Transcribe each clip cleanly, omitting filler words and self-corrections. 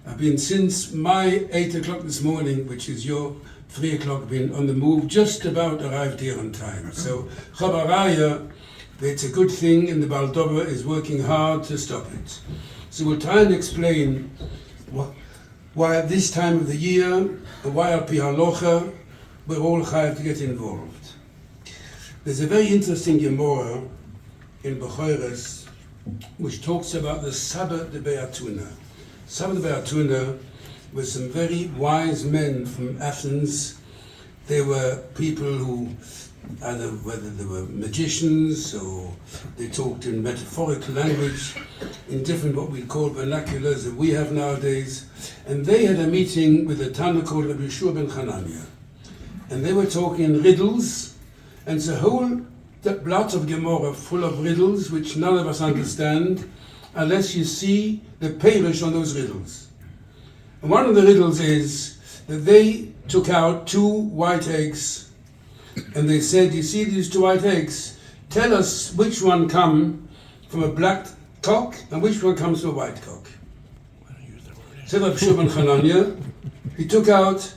I've been since my 8 o'clock this morning, which is your 3 o'clock, been on the move, just about arrived here on time. So Chabaraya, it's a good thing, and the Baldova is working hard to stop it. So we'll try and explain why at this time of the year, and why al pi halacha, we're all chayav to get involved. There's a very interesting Gemara in Bechoros which talks about the Sabbath de Beatuna. Sabbath de Beatuna were some very wise men from Athens. They were people who, either whether they were magicians or they talked in metaphorical language, in different what we call vernaculars that we have nowadays. And they had a meeting with a Tana called Rabbi Yeshua ben Hanania. And they were talking in riddles, and the whole blood of Gemara full of riddles which none of us understand unless you see the parish on those riddles. And one of the riddles is that they took out 2 white eggs and they said, you see these 2 white eggs, tell us which one come from a black cock and which one comes from a white cock. So Rabbi Yeshua ben Hanania, he took out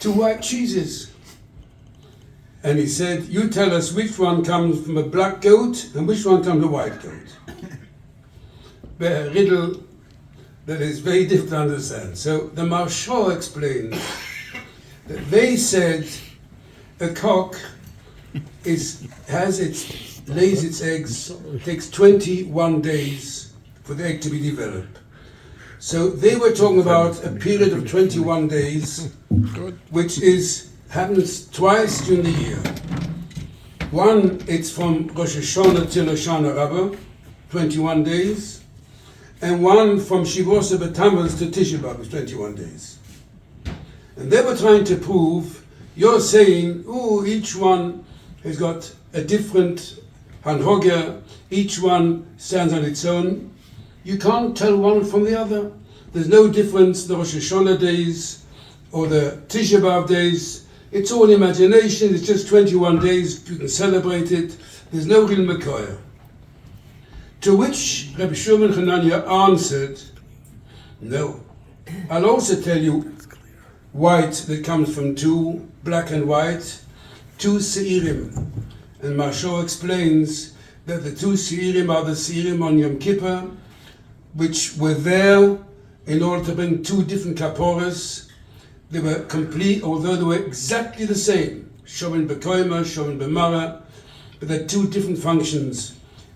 2 white cheeses. And he said, you tell us which one comes from a black goat and which one comes from a white goat. A riddle that is very difficult to understand. So the Marshal explains that they said a cock lays its eggs, takes 21 days for the egg to be developed. So they were talking about a period of 21 days, which happens twice during the year. One, it's from Rosh Hashanah till Hoshana Rabbah, 21 days. And one from Shavuos B'Tammuz to Tisha B'Av is 21 days. And they were trying to prove, you're saying, each one has got a different hanhoga, each one stands on its own. You can't tell one from the other. There's no difference, the Rosh Hashanah days or the Tisha B'Av days. It's all imagination, it's just 21 days, you can celebrate it. There's no real Mekoya. To which Rabbi Yeshua ben Hanania answered, no. I'll also tell you white that comes from 2, black and white, 2 seirim. And Marshal explains that the 2 seirim are the seirim on Yom Kippur, which were there in order to bring 2 different kaporas. They were complete, although they were exactly the same. Shomen Bekoima, Shomen Bemara, but they're 2 different functions.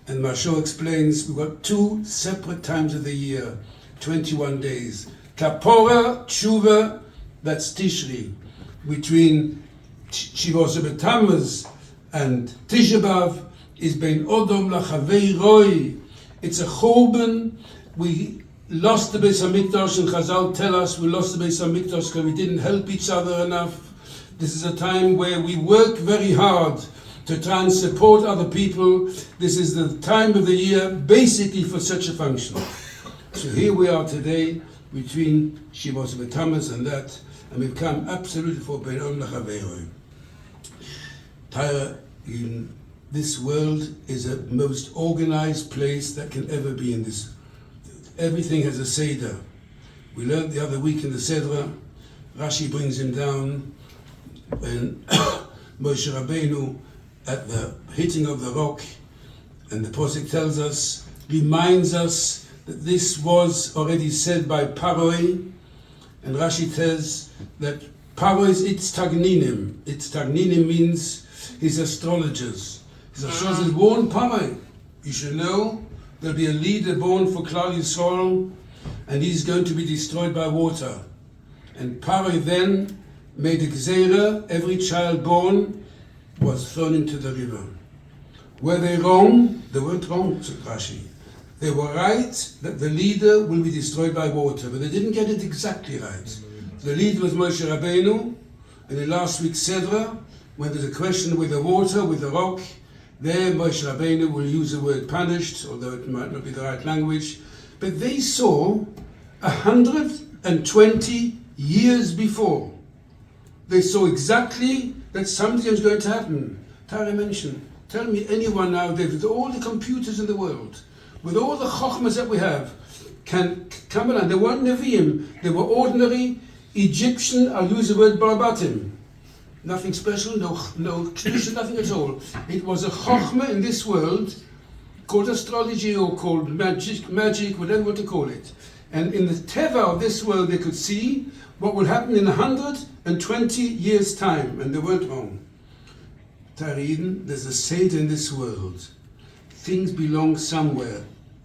And Marshal explains we've got 2 separate times of the year, 21 days. Kapora, Tshuva, that's Tishri. Between Shavuos B'Tammuz and Tisha B'Av is Bein Odom Lachavei Roi. It's a Chorban. We lost the Beis HaMikdash, and Chazal tell us we lost the Beis HaMikdash because we didn't help each other enough. This is a time where we work very hard to try and support other people. This is the time of the year basically for such a function. So here we are today between Shavuos B'Tammuz and that, and we've come absolutely for Bein Odom Lachavei Roi. Tyra, in this world is the most organized place that can ever be in this. Everything has a Seder. We learned the other week in the Seder, Rashi brings him down when Moshe Rabbeinu, at the hitting of the rock, and the Pasuk tells us, reminds us that this was already said by Paroi, and Rashi tells that Paroi is Itztagninim. Itztagninim means his astrologers. His astrologers warned Paroi, you should know there'll be a leader born for Klal Yisrael, and he's going to be destroyed by water. And Paroi then made a gzeira, every child born was thrown into the river. Were they wrong? They weren't wrong, said Rashi. They were right that the leader will be destroyed by water, but they didn't get it exactly right. The leader was Moshe Rabbeinu, and in last week's Sedra, when there's a question with the water, with the rock, there Moshe Rabbeinu will use the word punished, although it might not be the right language. But they saw 120 years before. They saw exactly that something was going to happen. Tara mentioned, tell me anyone nowadays with all the computers in the world, with all the chokhmas that we have, can Come on, they weren't Nevi'im. They were ordinary Egyptian, I'll use the word Barbatim. Nothing special, no Kedusha, nothing at all. It was a Chochmah in this world, called astrology or called magic, whatever you want to call it. And in the Teva of this world, they could see what will happen in 120 years' time, and they weren't wrong. Tariden, there's a Seder in this world. Things belong somewhere.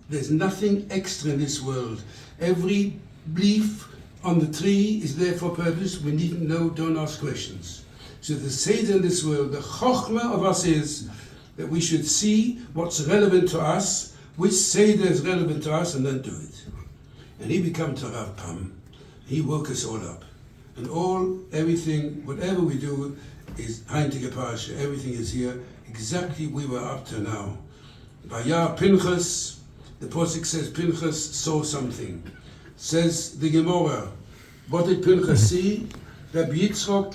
There's nothing extra in this world. Every leaf on the tree is there for a purpose. We needn't know, don't ask questions. So the Seder in this world, the Chochmah of us is that we should see what's relevant to us, which Seder is relevant to us, and then do it. And he became to Rav Pam. He woke us all up. And everything, whatever we do is Heintige Parasha. Everything is here, exactly we were up to now. Vayar Pinchas, the Posik says Pinchas saw something. Says the Gemara, what did Pinchas see? Rabbi Yitzchok,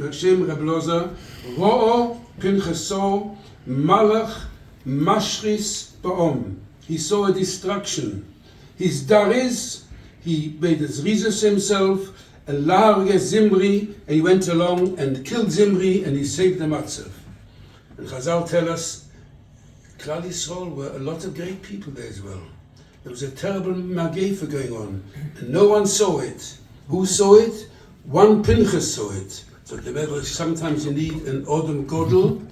Hashem Reb Loza, Ro'o Pinchas saw Malach Mashris Ba'om. He saw a destruction. His Dariz, he made his Rizos himself, a Large Zimri, and he went along and killed Zimri and he saved the Matzav. And Chazal tell us, Klal Yisrael were a lot of great people there as well. There was a terrible Magefa going on, and no one saw it. Who saw it? One Pinchas saw it. So sometimes you need an Odom Godel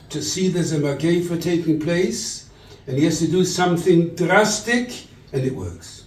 to see there's a Magefa taking place, and he has to do something drastic, and it works.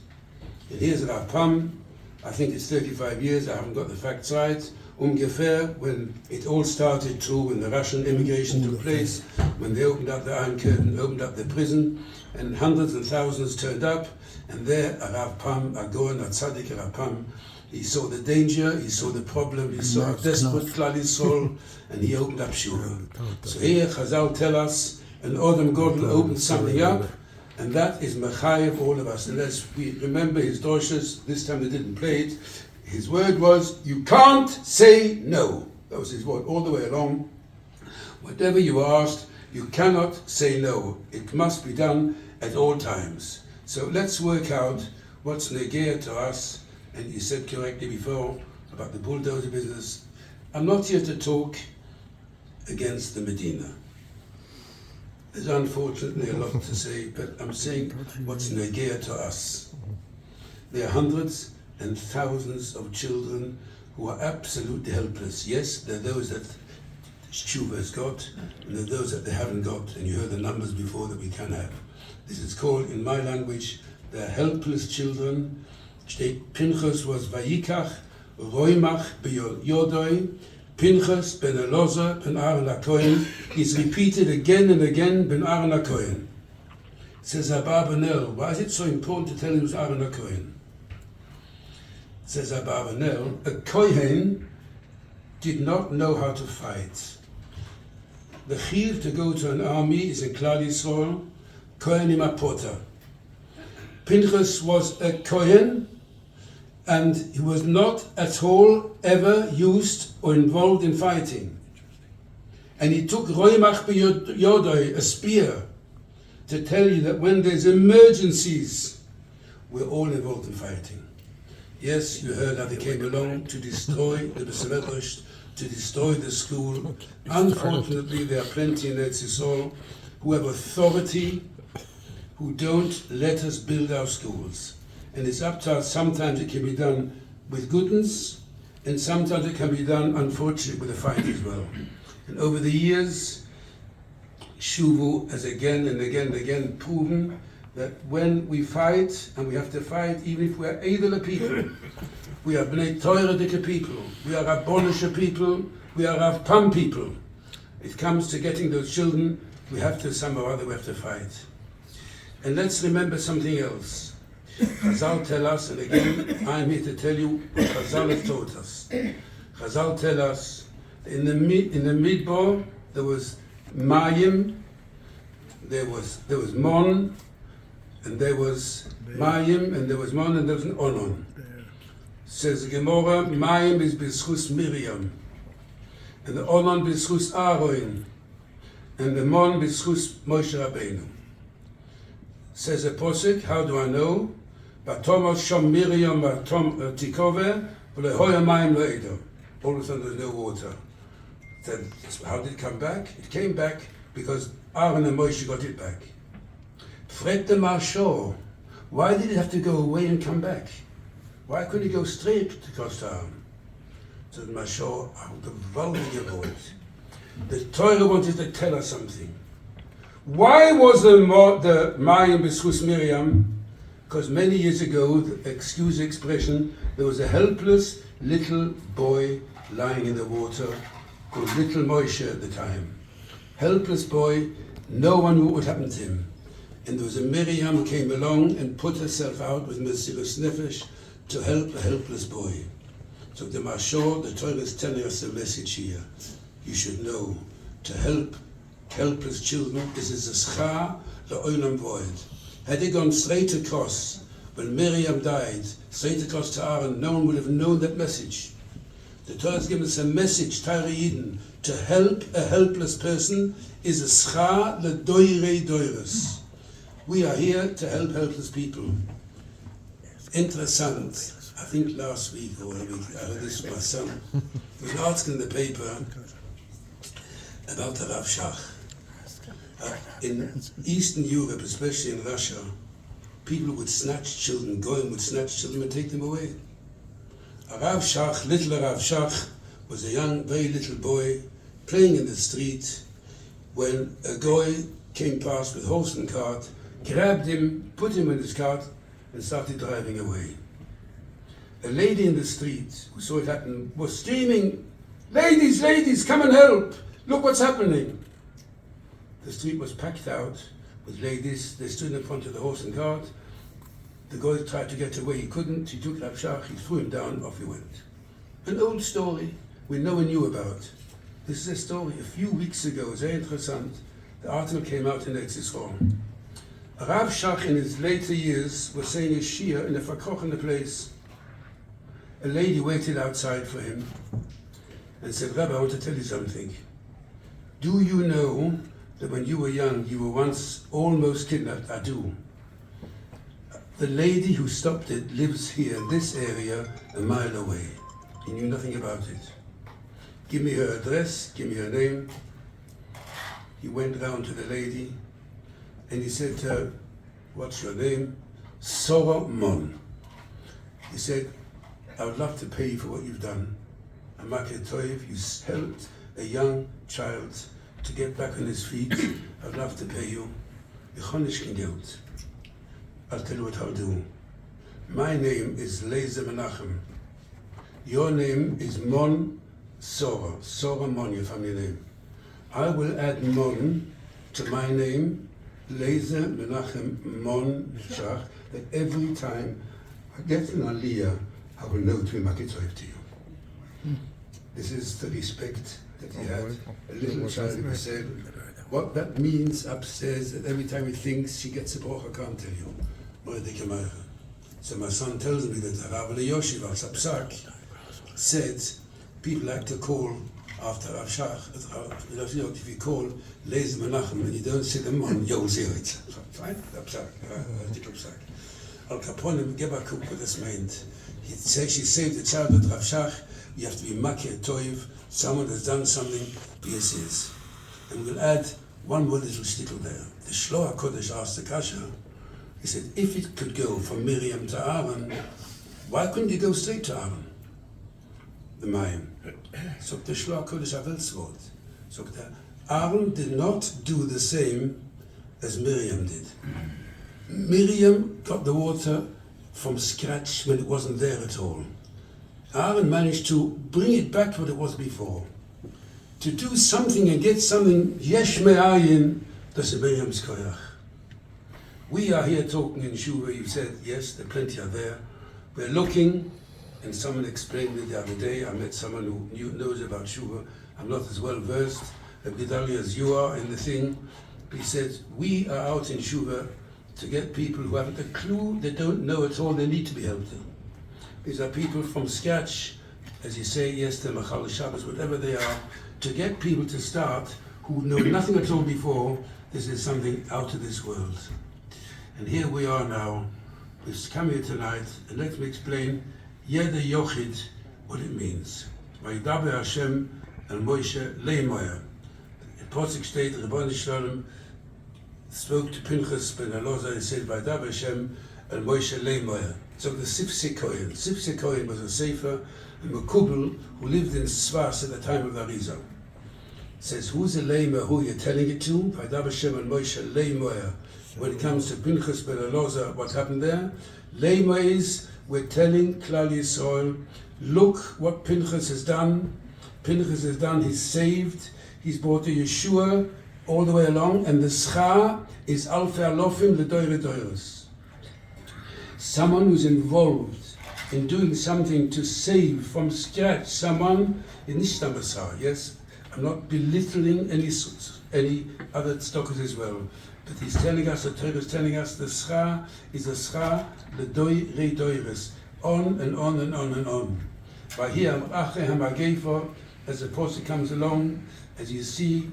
And here's Rav Pam, I think it's 35 years, I haven't got the facts right, ungefähr, when it all started too, when the Russian immigration took place, when they opened up the Iron Curtain, opened up the prison, and hundreds and thousands turned up, and there Rav Pam, a Goan, a Tzaddik Rav Pam, he saw the danger, he saw the problem, he saw a desperate Klal Yisrael, and he opened up Shuvu. So here Chazal tell us, an Odom Godel opened something up, and that is Mechayev all of us. And as we remember his doshas, this time they didn't play it, his word was, you can't say no. That was his word all the way along. Whatever you asked, you cannot say no. It must be done at all times. So let's work out what's negea to us. And you said correctly before about the bulldozer business. I'm not here to talk against the Medina. There's unfortunately a lot to say, but I'm saying what's negea to us. There are hundreds and thousands of children who are absolutely helpless. Yes, there are those that Shuvu has got, and there are those that they haven't got, and you heard the numbers before that we can have. This is called, in my language, the helpless children. Steht, Pinchas was Vayikach, Roimach B'Yodoi, Pinchas ben Elazar ben Aaron HaKohen is repeated again and again ben Aaron HaKohen. Says Abba Benel, why is it so important to tell him it was Aaron HaKohen? Says Abba Benel, a Kohen did not know how to fight. The chiv to go to an army is in Klal Yisrael, Kohenim Apota. Pinchas was a Kohen, and he was not at all ever used or involved in fighting. And he took Roimach B'Yodoi, a spear, to tell you that when there's emergencies, we're all involved in fighting. Yes, you heard how they came along to destroy the Beis Medrash, to destroy the school. Unfortunately, there are plenty in Eretz Yisrael who have authority, who don't let us build our schools. And it's up to us. Sometimes it can be done with goodness, and sometimes it can be done, unfortunately, with a fight as well. And over the years, Shuvu has again and again and again proven that when we fight, and we have to fight even if we are Eidele people, we are Bnei Toradike people, we are Rabbonische people, we are Rav Pam people. It comes to getting those children, we have to somehow or other we have to fight. And let's remember something else. Chazal tell us, and again, I'm here to tell you what Chazal has taught us. Chazal tell us, in the Midbar, there was Mayim, there was Mon, and there was Mayim, and there was Mon, and there was an Onon. Says the Gemara, Mayim is B'schus Miriam, and the Onon B'schus Aaron, and the Mon B'schus Moshe Rabbeinu. Says a posuk, how do I know? Batomos Shom Miriam Batom Tikove, V'lehoya Mayim Le'edo. All of a sudden there's no water. Then, how did it come back? It came back because Aaron and Moshe got it back. Fred the Marshal, why did it have to go away and come back? Why couldn't it go straight across to Aaron? So the Marshal, the gewaltige Wort. The Torah wanted to tell us something. Why was the Mayim B'schus Miriam? Because many years ago, excuse the expression, there was a helpless little boy lying in the water called Little Moshe at the time. Helpless boy, no one knew what would happen to him. And there was a Miriam who came along and put herself out with Mesiras Nefesh to help a helpless boy. So the Mashor, the Torah is telling us a message here. You should know, to help helpless children is a schar le'olam void. Had it gone straight across, when Miriam died, straight across to Aaron, no one would have known that message. The Torah has given us a message, Torah Yidden, to help a helpless person is a schar le'doirei doires. We are here to help helpless people. Interessant. I think last week or a week, I heard this from my son. There was an article in the paper about the Rav Shach. In Eastern Europe, especially in Russia, people would snatch children, Goyim would snatch children and take them away. A Rav Shach, little Rav Shach, was a young, very little boy playing in the street when a Goy came past with horse and cart, grabbed him, put him in his cart, and started driving away. A lady in the street who saw it happen was screaming, "Ladies, ladies, come and help! Look what's happening!" The street was packed out with ladies. They stood in front of the horse and cart. The guy tried to get away. He couldn't. He took Rav Shach, he threw him down, off he went. An old story we no one knew about. This is a story a few weeks ago. It's very interessant. The article came out in Eretz Yisrael. Rav Shach in his later years was saying his shir in a fakoch in the place. A lady waited outside for him and said, "Rabbi, I want to tell you something. Do you know that when you were young, you were once almost kidnapped?" "I do." "The lady who stopped it lives here in this area, a mile away." He knew nothing about it. "Give me her address, give me her name." He went round to the lady and he said to her, "What's your name?" "Sora Mon." He said, "I would love to pay you for what you've done. Amaket Toiv, you helped a young child to get back on his feet. I'd love to pay you. Ich habe nicht kein Geld. I'll tell you what I'll do. My name is Leizer Menachem. Your name is Mon Sora. Sora Mon, your family name. I will add Mon to my name, Leizer Menachem Mon Shach, that every time I get an aliyah, I will know to be Makitoiv to you." This is the respect that he had. A little child who said, what that means upstairs, that every time he thinks she gets a broch, I can't tell you. So my son tells me that Harav Yoshiv al Sapsak said, people like to call after Rav Shach, if you call Leizer Menachem and you don't say the Mon, you'll say it. Fine? Sapsak. Al Kaponim Gebakuk with this mind. She saved the child with Rav Shach. You have to be Makir Toiv, someone has done something, yes, yes. And we'll add one more little shtickle there. The Shloah Kodesh asked the Kasha, he said, if it could go from Miriam to Aaron, why couldn't it go straight to Aaron? The Mayim. So the Shloah Kodesh Avelswort. So Aaron did not do the same as Miriam did. Miriam got the water from scratch when it wasn't there at all. Aaron managed to bring it back to what it was before. To do something and get something, yesh me'ayin, das Miriam's koyach. We are here talking in Shuvu. You said, yes, there plenty are there. We're looking, and someone explained it the other day. I met someone who knows about Shuvu. I'm not as well versed as you are in the thing. But he said, we are out in Shuvu to get people who haven't a clue, they don't know at all, they need to be helped. These are people from scratch, as you say, yes, they're Machal Shabbos, whatever they are, to get people to start who know nothing at all before. This is something out of this world. And here we are now, we've come here tonight, and let me explain Yeder Yochid, what it means. Vaydaber Hashem el Moshe leimoyer. In Posuk state, Ribbon Shalom spoke to Pinchas ben Elazar. He said, Vaydaber Hashem el Moshe leimoyer. So the Sifsei Kohen. Sifsei Kohen was a sefer, a Mekubal, who lived in Svas at the time of the Arizal. Says, who's a leimer, who you're telling it to? Vaydaber Hashem el Moshe leimoyer. When it comes to Pinchas ben Elazar, what happened there? Leimer is, we're telling Klal Yisrael, look what Pinchas has done. Pinchas has done, he's saved, he's brought a Yeshua all the way along, and the schar is alfei alofim l'doire doiros. Someone who's involved in doing something to save from scratch someone is nicht schar. Yes, I'm not belittling any other stockers as well, but he's telling us, the Torah is telling us, the schar is a schar l'doire doiros, on and on and on and on. By here, as the Pasuk comes along, as you see,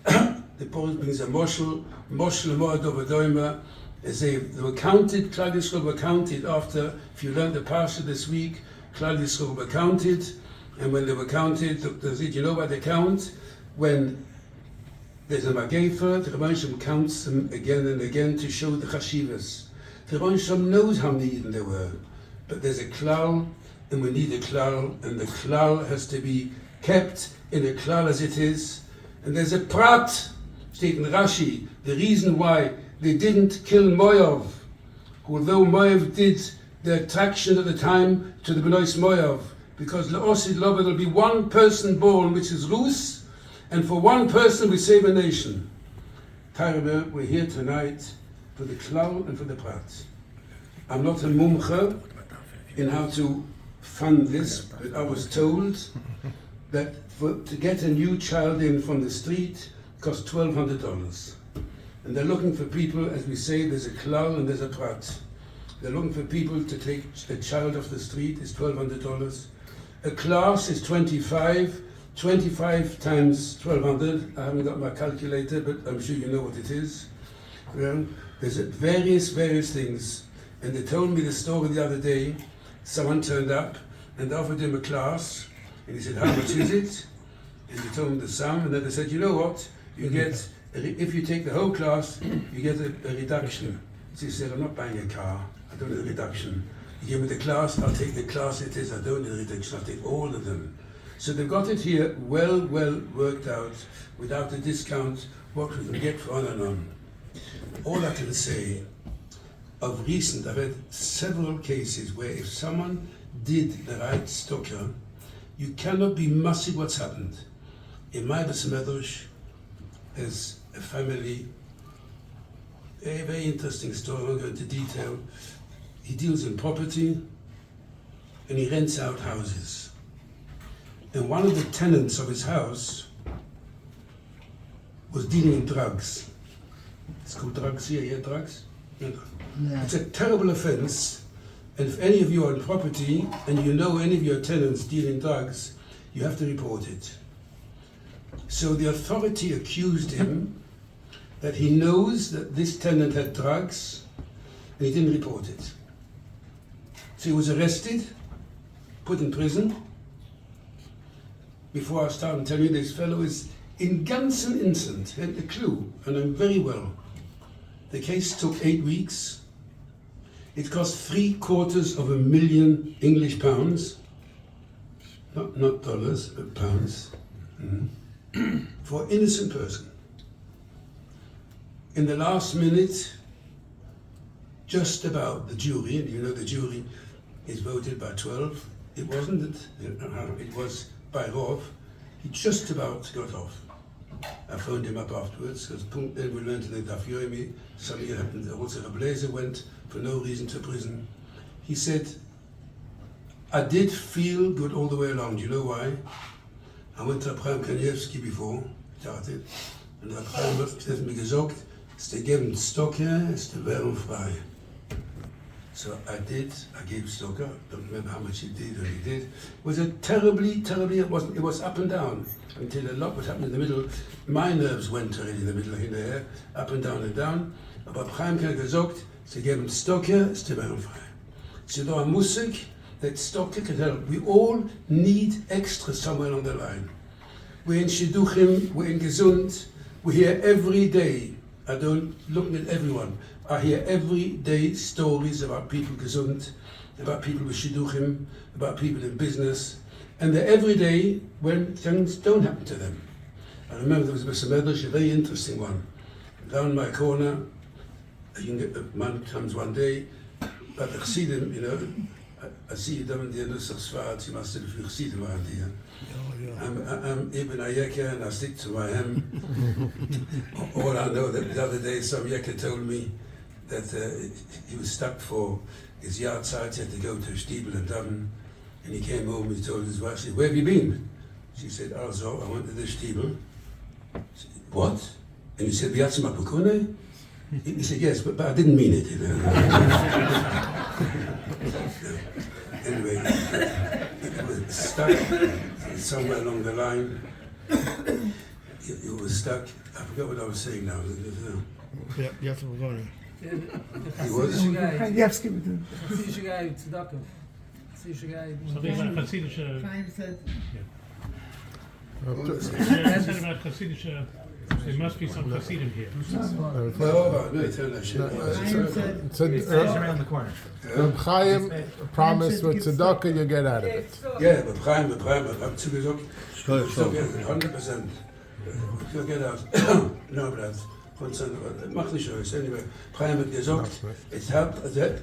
the Pasuk brings a moshel mo'ad, as they were counted. Klal Yisrael were counted after. If you learned the parsha this week, Klal Yisrael were counted, and when they were counted, you know why they count? When there's a Magefa, the Rebbeinu Shem counts them again and again to show the chashivas. The Rebbeinu Shem knows how many Yidden there were, but there's a klal, and we need a klal, and the klal has to be kept in a klal as it is. And there's a prat, state in Rashi, the reason why they didn't kill Moav, although Moav did the attraction at the time to the Benois Moav, because La'osid Loba, there'll be one person born, which is Rus, and for one person we save a nation. Tairebe, we're here tonight for the klal and for the prat. I'm not a mumcha in how to fund this, but I was told that to get a new child in from the street costs $1,200. And they're looking for people, as we say, there's a klal and there's a prat. They're looking for people to take a child off the street, is $1,200. A class is 25 times 1,200. I haven't got my calculator, but I'm sure you know what it is. Well, there's various things. And they told me the story the other day. Someone turned up and offered him a class, and he said, how much is it? And they told him the sum, and then they said, you know what, you get, if you take the whole class, you get a reduction. So he said, I'm not buying a car, I don't need a reduction. You give me the class, I'll take the class it is, I don't need a reduction, I'll take all of them. So they've got it here well worked out, without a discount, what we can get for on and on. All I can say, of recent, I've had several cases where if someone did the right stocker, you cannot be massig what's happened. In my Besmedrash, there's a family, a very interesting story, I won't go into detail. He deals in property and he rents out houses. And one of the tenants of his house was dealing in drugs. It's called drugs here, yeah, drugs? Yeah. It's a terrible offense, and if any of you are on property and you know any of your tenants dealing drugs, you have to report it. So the authority accused him that he knows that this tenant had drugs and he didn't report it. So he was arrested, put in prison. Before I start and tell you, this fellow is in ganzen innocent, had a clue, and I'm very well. The case took 8 weeks. It cost £750,000 English pounds, not dollars, but pounds, for an innocent person. In the last minute, just about the jury, and you know the jury is voted by 12, it wasn't, it was by Harav, he just about got off. I phoned him up afterwards, because then we learned in the Daf Yomi, something happened, also a blazer went for no reason to prison. He said, I did feel good all the way along. Do you know why? I went to Abraham Kanievsky before, started, and Abraham hat mir gesagt, es te geben Stocker, es te werden frei. So I gave Stocker, don't remember how much he did or he did. It was a terribly, it was up and down, until a lot was happening in the middle. My nerves went already in the middle, hinterher, up and down and down. Aber Abraham hat gesagt, Ze geven stokken, is te vrij. Ze doen muziek, that stokken can help. We all need extra somewhere on the line. We're in Shidduchim, we're in Gesund, we hear every day, I don't look at everyone, I hear every day stories about people Gesund, about people with Shidduchim, about people in business, and they're every day when things don't happen to them. I remember there was a Medrash, a very interesting one. Down my corner, a man comes one day, but I see them, I see them in the Nusach you must have a few Chassidim around here. I'm Ibn Ayeka and I stick to my hem. All I know that the other day some Yeka told me that he was stuck for his yard site, he had to go to Stiebel and Dublin, and he came home, he told his wife, where have you been? She said, also, I went to the Stiebel. Said, what? And he said, Biatzma Bukune? He said, yes, but I didn't mean it. Anyway, it was stuck somewhere along the line. It was stuck. I forgot what I was saying now. Ja, we're going. He was? Chassidish guy, tzedakah. Chassidish guy. Chaim said. Said about Chassidish, there must be some Chassidim here. No, turn that shit. Chaim said. Around the corner. Chaim promised with tzedakah you get out of it. Yeah, but Chaim, I've zugesagt, 100%. You'll get out. No, but macht nicht aus. Anyway, Chaim hat gesagt, it helped that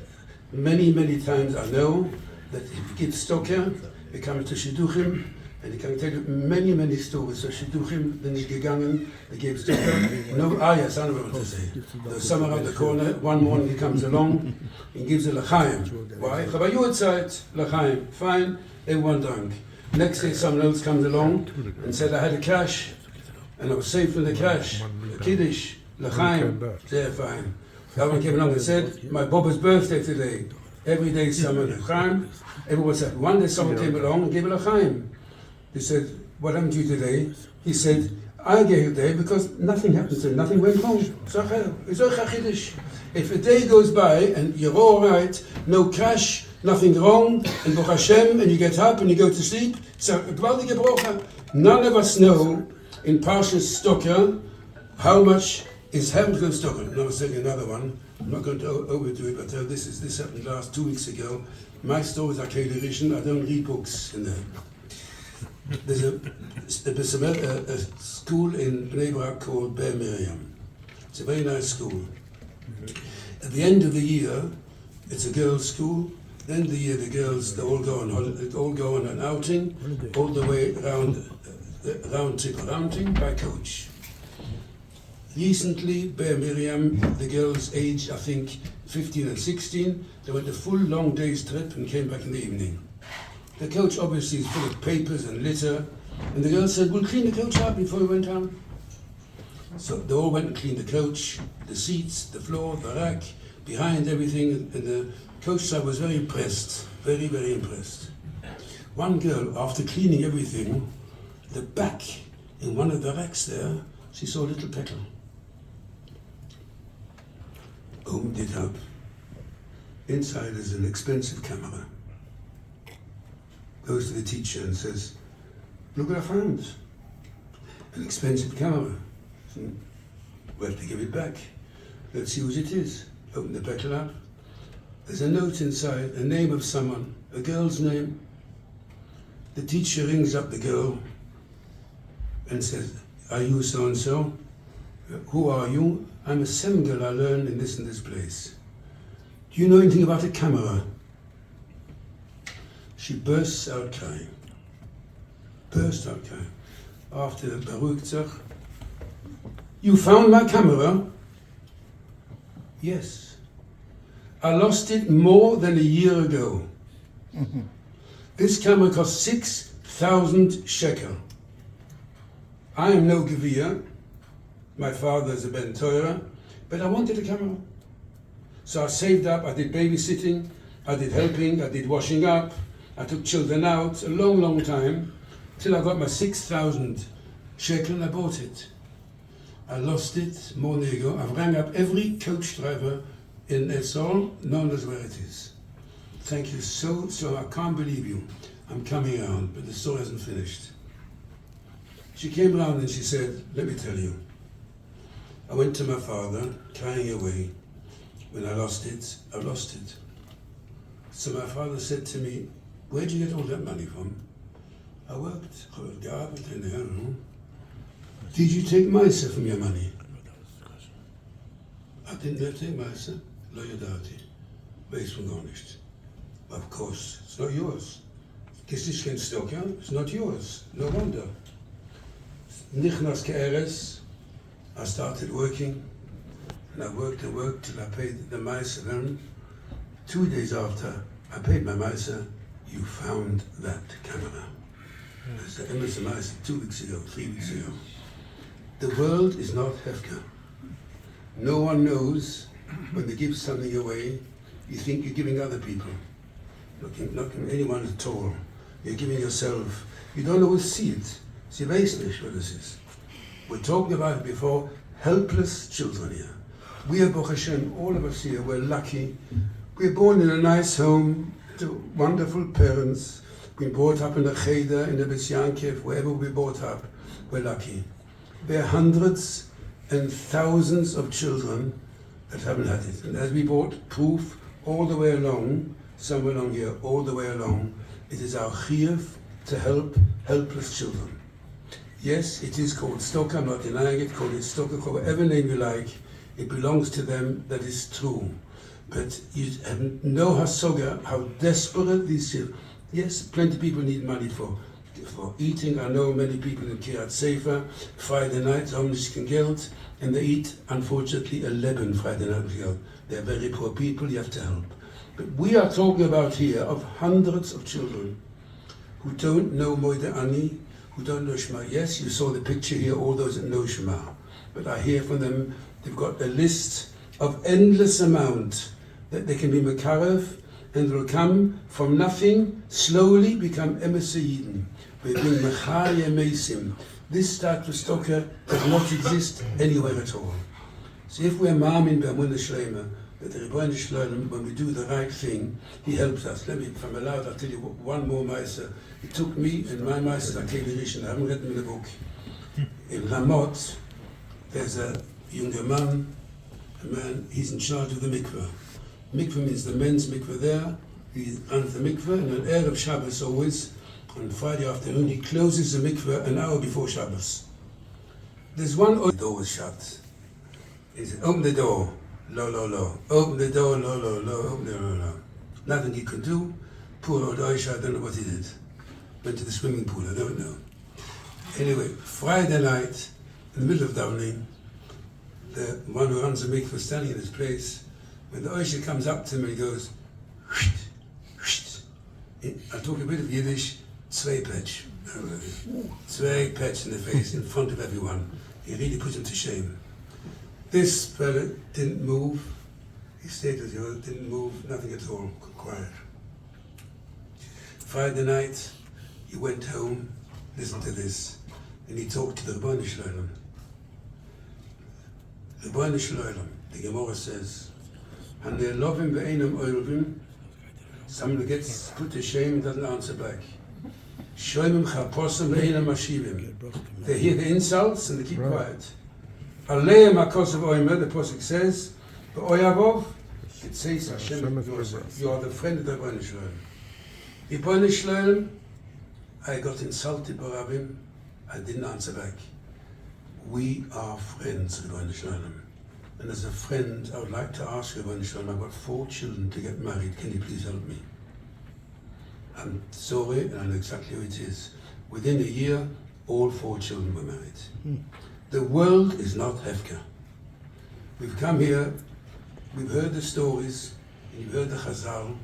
many times I know that if you give stocker, it comes to Shidduchim, and he can tell you many stories. So Shidduchim, then he's gegangen, he gave stocker. No, yes, I know what to say. There's someone around the corner, one morning he comes along, and gives a l'chaim. Why? Chava Yutzeit, l'chaim. Fine, everyone drank. Next day someone else comes along and said, I had a cash, and I was saved from the cash. Kiddush, l'chaim, they're fine. The other one came along and said, my Bob's birthday today. Every day someone l'chaim. Everyone said, one day someone came along and gave a l'chaim. He said, what happened to you today? He said, I gave a day because nothing happened to him, nothing went wrong. If a day goes by and you're all right, no cash, nothing wrong, and Baruch Hashem, and you get up and you go to sleep, so gewaltige Bracha. None of us know in Parshas Stocker how much is happened to Stocker. Now I'll tell you another one. I'm not going to overdo it, but this happened last 2 weeks ago. My stories are Kederischen, I don't read books in there. There's a school in Bnei Brak called Ber Miriam. It's a very nice school. At the end of the year, it's a girls' school. At the end of the year, the girls, they all go on an outing, all the way round by coach. Recently, Ber Miriam, the girls aged, I think, 15 and 16, they went a full long day's trip and came back in the evening. The coach obviously is full of papers and litter, and the girls said, we'll clean the coach up before we went home. So they all went and cleaned the coach, the seats, the floor, the rack, behind everything, and the coach side was very impressed, very impressed. One girl, after cleaning everything, the back in one of the racks there, she saw a little petal. Opened it up. Inside is an expensive camera. Goes to the teacher and says, look what I found. An expensive camera. We'll have to give it back. Let's see whose it is. Open the petal up. There's a note inside, a name of someone, a girl's name. The teacher rings up the girl and says, are you so-and-so? Who are you? I'm a Semgel I learned in this and this place. Do you know anything about a camera? She bursts out crying. After beruhigt sich, you found my camera? Yes. I lost it more than a year ago. This camera cost 6,000 shekel. I am no Gevier. My father is a Ben Torah, but I wanted a camera. So I saved up, I did babysitting, I did helping, I did washing up, I took children out, a long time, till I got my 6,000 shekel and I bought it. I lost it more than a year ago. I've rang up every coach driver in Esol, none knows where it is. Thank you so, I can't believe you. I'm coming around, but the story hasn't finished. She came around and she said, let me tell you, I went to my father, crying away. When I lost it, I lost it. So my father said to me, where'd you get all that money from? I worked. Did you take Maisa from your money? I didn't take Maisa. Lo yadati. Weiß von gar nicht. Of course, it's not yours. Kistishken Stoker, it's not yours. No wonder. Nichnas Ke'eres, I started working, and I worked till I paid the Maisa. Then 2 days after I paid my Maisa, you found that camera. That's the Emerson Maisa 2 weeks ago, 3 weeks ago. The world is not Hefka. No one knows when they give something away, you think you're giving other people. Not giving anyone at all. You're giving yourself. You don't always see it. Sie weiß nicht, what this is. We're talking about it before, helpless children here. We are, Baruch Hashem, all of us here, we're lucky. We're born in a nice home, to wonderful parents. We're brought up in a cheder, in a Beth Yankev, wherever we're brought up, we're lucky. There are hundreds and thousands of children that haven't had it. And as we brought proof all the way along, somewhere along here, all the way along, it is our chiyuv to help helpless children. Yes, it is called stoka, I'm not denying it, call it stoka, call whatever name you like, it belongs to them, that is true. But you have no hasoga, how desperate these children. Yes, plenty of people need money for eating. I know many people in Kiryat Sefer, Friday night, Omnishken Geld, and they eat, unfortunately, 11 Friday night Geld. They're very poor people, you have to help. But we are talking about here of hundreds of children who don't know Moide Ani, who don't know Shema. Yes, you saw the picture here, all those that know Shema. But I hear from them, they've got a list of endless amount that they can be Mekarev, and will come from nothing, slowly become Emesayidin. We bring Mechaya Mesim. This status stoker does not exist anywhere at all. So if we're Ma'amin Be'amunah Shlema, that the Rebbeinu Shlolem, when we do the right thing, he helps us. Let me, if I'm allowed, I'll tell you one more Meiser. It took me and my Meiser, I came in I haven't read them in the book. In Ramot, there's a younger man, he's in charge of the mikveh. Mikveh means the men's mikveh there. He runs the mikveh, and on Erev Shabbos always, on Friday afternoon, he closes the mikveh an hour before Shabbos. There's one, the door was shut. He said, open the door, lo, lo, lo. Open the door, lo, lo, lo, open the door, lo, lo. Nothing he could do. Poor old Aisha, I don't know what he did. Went to the swimming pool, I don't know. Anyway, Friday night, in the middle of davening, the one who runs the mikveh was standing in his place. When the Oisha comes up to me, he goes, I talk a bit of Yiddish, zwei patch in the face, in front of everyone. He really put him to shame. This fella didn't move. He stayed as he was, didn't move, nothing at all, quiet. Friday night, he went home, listen to this, and he talked to the Rebbeinu Shlolem. Rebbeinu Shlolem, the Gemara says, and they love him, ve'enam oilvim. Someone who gets put to shame doesn't answer back. Shoymim chaposam ve'enam ashivim. They hear the insults and they keep quiet. Aleim hakosav oimer, the Pasuk says, ve'oyavov, it says Hashem, you are the friend of the Rebbeinu Shlolem. Rebbeinu Shlolem, I got insulted by Rabbim, I didn't answer back. We are friends, Rebbeinu Shlolem. And as a friend, I would like to ask you, I've got 4 children to get married. Can you please help me? I'm sorry, and I know exactly who it is. Within a year, all 4 children were married. The world is not Hefka. We've come here, we've heard the stories, and you've heard the Chazal,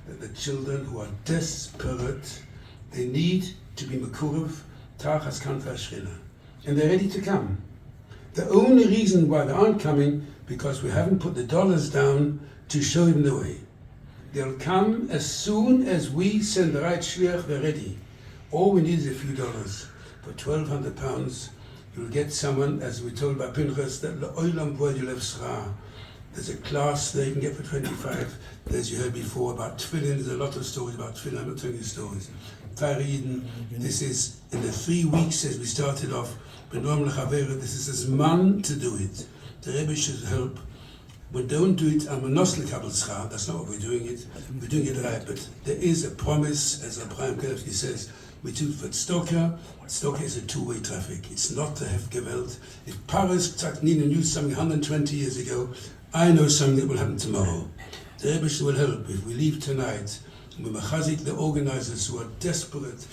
that the children who are desperate, they need to be Mekurev, Tachas Kanfa Shchina. And they're ready to come. The only reason why they aren't coming, because we haven't put the dollars down to show them the way. They'll come as soon as we send the right shliach, they're ready. All we need is a few dollars. For £1,200, you'll get someone, as we told by Pinchas, that There's a class there you can get for 25. As you heard before about tefillin, there's a lot of stories about tefillin. I'm not telling you stories. Fariden, this is in the 3 weeks as we started off. This is as man to do it. The Rebbe should help. We don't do it that's not what we're doing it. We're doing it right, but there is a promise, as Abraham Kelevsky says, we do it for Tzedakah. Tzedakah is a two-way traffic. It's not to have Gewalt. If Paris Tzaknina knew something 120 years ago, I know something that will happen tomorrow. The Rebbe will help. If we leave tonight, we machazik the organizers who are desperate,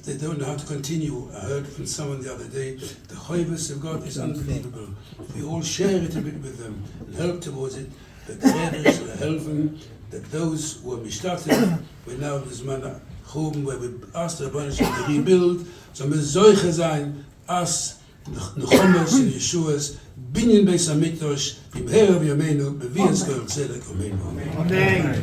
they don't know how to continue. I heard from someone the other day, the choivus of God is unbelievable. If we all share it a bit with them and help towards it, the Kredders will help them, that those who are mishtatim, we're now in this manner, where we ask the Rabbanim to rebuild, so wir solche sein, as Nechomes and Yeshua's, Binyan Beis HaMikdash, Bimhera B'Yameinu, Bevias Kol Tzedek Amen.